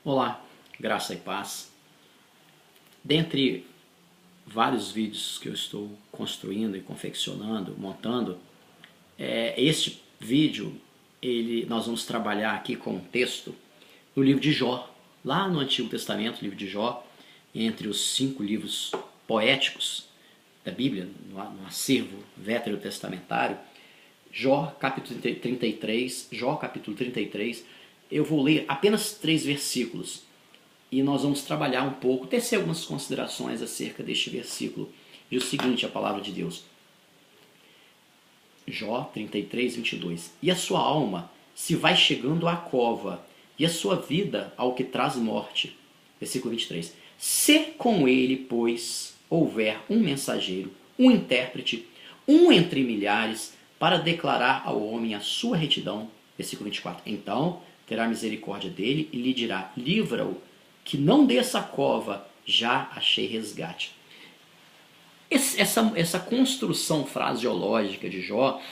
Olá, graça e paz. Dentre vários vídeos que eu estou construindo e confeccionando, montando, este vídeo nós vamos trabalhar aqui com um texto do livro de Jó, lá no Antigo Testamento, livro de Jó, entre os 5 livros poéticos da Bíblia, no acervo veterotestamentário. Jó capítulo 33, Jó capítulo 33, eu vou ler apenas 3 versículos e nós vamos trabalhar um pouco, tecer algumas considerações acerca deste versículo. Diz o seguinte, a palavra de Deus. Jó 33, 22. E a sua alma se vai chegando à cova, e a sua vida ao que traz morte. Versículo 23. Se com ele, pois, houver um mensageiro, um intérprete, um entre milhares, para declarar ao homem a sua retidão. Versículo 24. Então terá misericórdia dele e lhe dirá, livra-o, que não desça a cova, já achei resgate. Essa construção fraseológica de Jó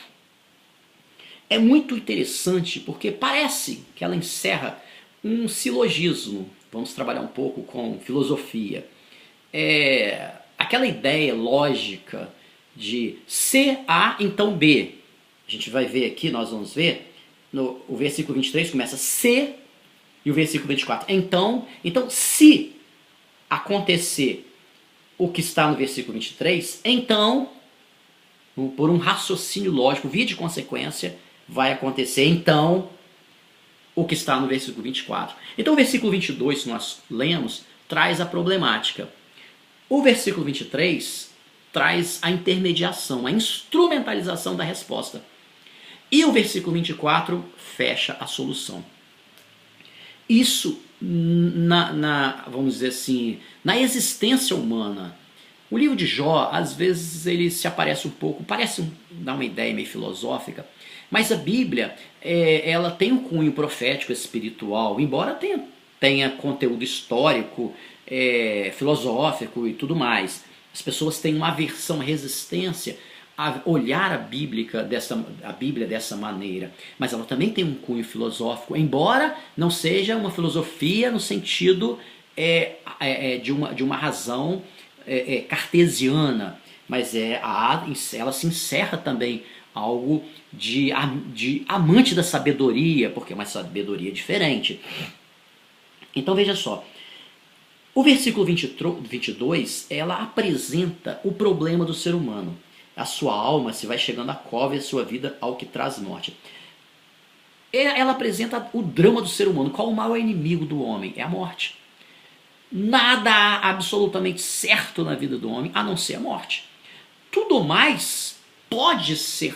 é muito interessante porque parece que ela encerra um silogismo. Vamos trabalhar um pouco com filosofia. Aquela ideia lógica de se A, então B. A gente vai ver aqui, nós vamos ver, o versículo 23 começa se, e o versículo 24. Então, se acontecer o que está no versículo 23, então, por um raciocínio lógico, via de consequência, vai acontecer, então, o que está no versículo 24. Então, o versículo 22, que nós lemos, traz a problemática. O versículo 23 traz a intermediação, a instrumentalização da resposta. E o versículo 24 fecha a solução. Isso, vamos dizer assim, na existência humana. O livro de Jó, às vezes, ele se aparece um pouco, dar uma ideia meio filosófica, mas a Bíblia, ela tem um cunho profético, espiritual, embora tenha conteúdo histórico, filosófico e tudo mais. As pessoas têm uma aversão, uma resistência a olhar a Bíblia dessa maneira, mas ela também tem um cunho filosófico, embora não seja uma filosofia no sentido de uma razão cartesiana, mas ela se encerra também algo de amante da sabedoria, porque é uma sabedoria diferente. Então veja só, o versículo 22, ela apresenta o problema do ser humano. A sua alma se vai chegando à cova e a sua vida ao que traz morte. Ela apresenta o drama do ser humano. Qual o maior inimigo do homem? É a morte. Nada há absolutamente certo na vida do homem a não ser a morte. Tudo mais pode ser.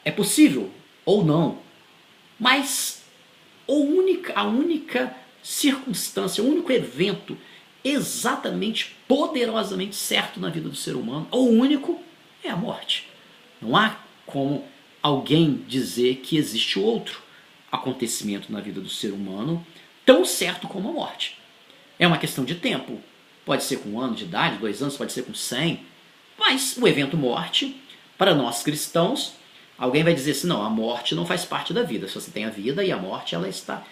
É possível ou não. Mas a única circunstância, o único evento exatamente, poderosamente certo na vida do ser humano, o único, é a morte. Não há como alguém dizer que existe outro acontecimento na vida do ser humano tão certo como a morte. É uma questão de tempo. Pode ser com 1 ano de idade, 2 anos, pode ser com 100. Mas o evento morte, para nós cristãos, alguém vai dizer assim, não, a morte não faz parte da vida. Se você tem a vida e a morte, ela está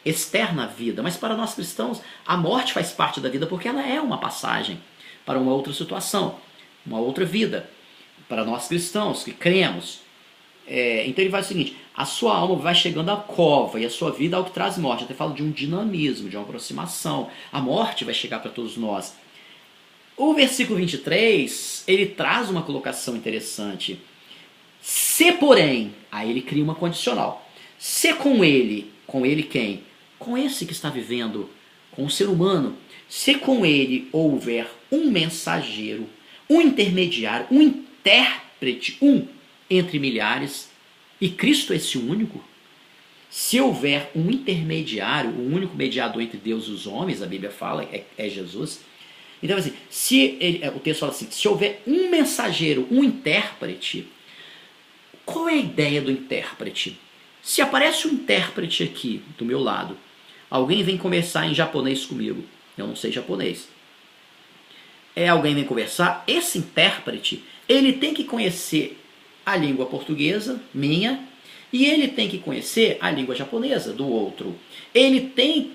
externa à vida. Mas para nós cristãos, a morte faz parte da vida porque ela é uma passagem para uma outra situação, uma outra vida. Para nós cristãos que cremos. Então ele faz o seguinte, a sua alma vai chegando à cova e a sua vida ao que traz morte. Até fala de um dinamismo, de uma aproximação. A morte vai chegar para todos nós. O versículo 23, ele traz uma colocação interessante. Se porém, aí ele cria uma condicional. Se com ele quem? Com esse que está vivendo, com o ser humano. Se com ele houver um mensageiro, um intermediário, um intérprete, um entre milhares, e Cristo é esse único. Se houver um intermediário, o único mediador entre Deus e os homens, a Bíblia fala, é Jesus. Então assim, o texto fala assim, se houver um mensageiro, um intérprete, qual é a ideia do intérprete? Se aparece um intérprete aqui do meu lado, alguém vem conversar em japonês comigo, eu não sei japonês. Alguém vem conversar, esse intérprete, ele tem que conhecer a língua portuguesa, minha, E ele tem que conhecer a língua japonesa do outro.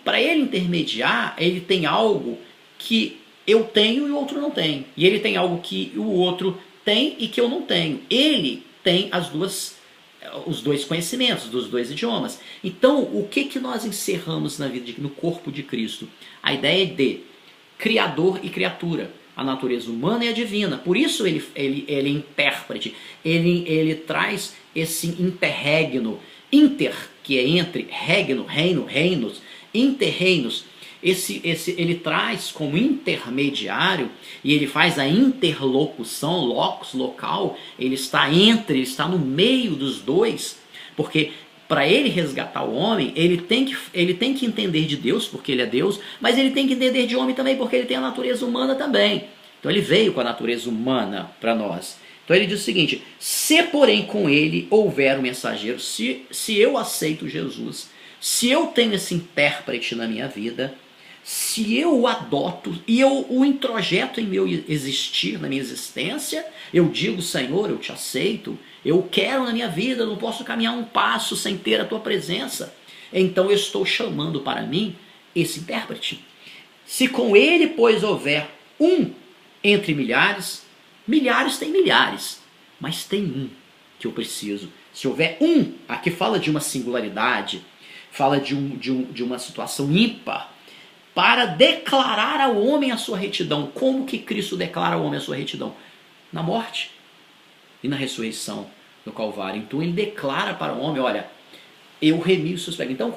Para ele intermediar, ele tem algo que eu tenho e o outro não tem. E ele tem algo que o outro tem e que eu não tenho. Ele tem os dois conhecimentos dos dois idiomas. Então, o que nós encerramos no corpo de Cristo? A ideia de criador e criatura. A natureza humana e a divina. Por isso ele é intérprete. Ele traz esse interregno. Inter, que é entre, regno, reino, reinos, interreinos. Ele traz como intermediário e ele faz a interlocução, locus, local, ele está no meio dos dois, porque para ele resgatar o homem, ele tem que entender de Deus, porque ele é Deus, mas ele tem que entender de homem também, porque ele tem a natureza humana também. Então ele veio com a natureza humana para nós. Então ele diz o seguinte: se porém com ele houver um mensageiro, se eu aceito Jesus, se eu tenho esse intérprete na minha vida, se eu o adoto e eu o introjeto em meu existir, na minha existência, eu digo: Senhor, eu te aceito, eu quero na minha vida, eu não posso caminhar um passo sem ter a tua presença. Então eu estou chamando para mim esse intérprete. Se com ele, pois, houver um entre milhares, milhares tem milhares, mas tem um que eu preciso. Se houver um, aqui fala de uma singularidade, fala de uma situação ímpar, para declarar ao homem a sua retidão. Como que Cristo declara ao homem a sua retidão? Na morte e na ressurreição no Calvário. Então ele declara para o homem: olha, eu remi os seus pecados. Então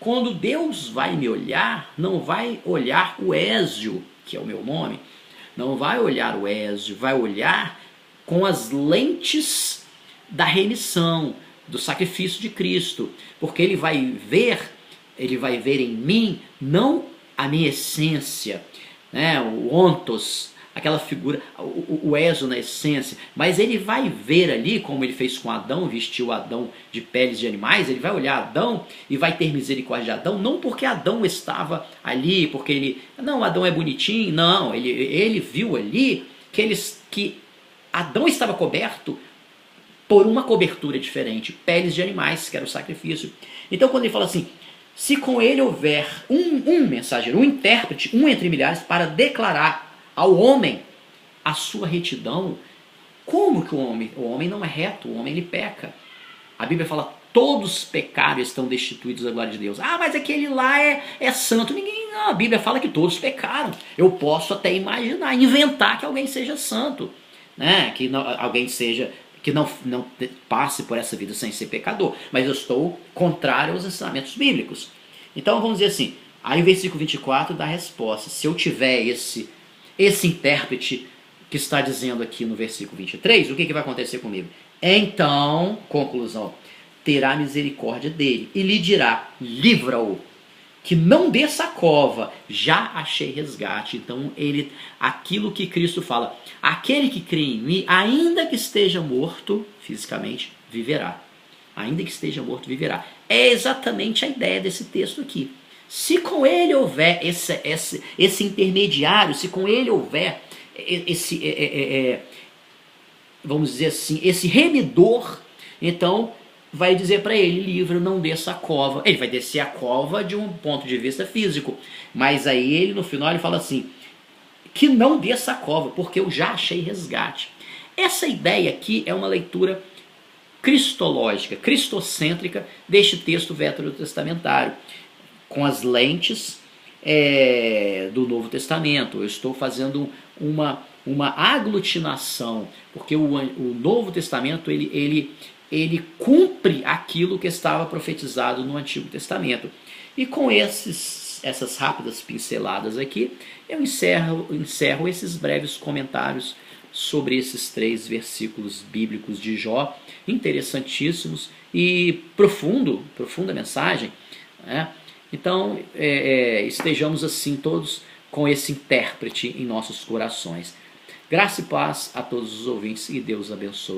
quando Deus vai me olhar, não vai olhar o Ézio, que é o meu nome, não vai olhar o Ézio, vai olhar com as lentes da remissão, do sacrifício de Cristo, porque ele vai ver em mim não a minha essência, né, o ontos, aquela figura, o Ézio na essência, mas ele vai ver ali, como ele fez com Adão, vestiu Adão de peles de animais, ele vai olhar Adão e vai ter misericórdia de Adão, não porque Adão estava ali, porque Adão é bonitinho, não, ele viu ali que Adão estava coberto por uma cobertura diferente, peles de animais, que era o sacrifício. Então quando ele fala assim: se com ele houver um mensageiro, um intérprete, um entre milhares, para declarar ao homem a sua retidão. Como que o homem não é reto, o homem ele peca. A Bíblia fala: todos pecaram e estão destituídos da glória de Deus. Ah, mas aquele lá é santo. Não, a Bíblia fala que todos pecaram. Eu posso até imaginar, inventar que alguém seja santo, né? Que não passe por essa vida sem ser pecador, mas eu estou contrário aos ensinamentos bíblicos. Então vamos dizer assim, aí o versículo 24 dá a resposta. Se eu tiver esse intérprete que está dizendo aqui no versículo 23, o que vai acontecer comigo? Então, conclusão, terá misericórdia dele e lhe dirá: livra-o, que não desça a cova, já achei resgate. Então aquilo que Cristo fala: aquele que crê em mim, ainda que esteja morto fisicamente, viverá. Ainda que esteja morto, viverá. É exatamente a ideia desse texto aqui. Se com ele houver esse intermediário, se com ele houver vamos dizer assim, esse remidor, então vai dizer para ele: livre, não desça a cova. Ele vai descer a cova de um ponto de vista físico, mas aí ele no final ele fala assim: que não desça a cova, porque eu já achei resgate. Essa ideia aqui é uma leitura cristológica, cristocêntrica deste texto veterotestamentário, com as lentes do Novo Testamento. Eu estou fazendo uma aglutinação, porque o Novo Testamento ele cumpre aquilo que estava profetizado no Antigo Testamento. E com essas rápidas pinceladas aqui, eu encerro esses breves comentários sobre esses 3 versículos bíblicos de Jó, interessantíssimos e profunda mensagem, né? Então, estejamos assim todos com esse intérprete em nossos corações. Graça e paz a todos os ouvintes e Deus abençoe.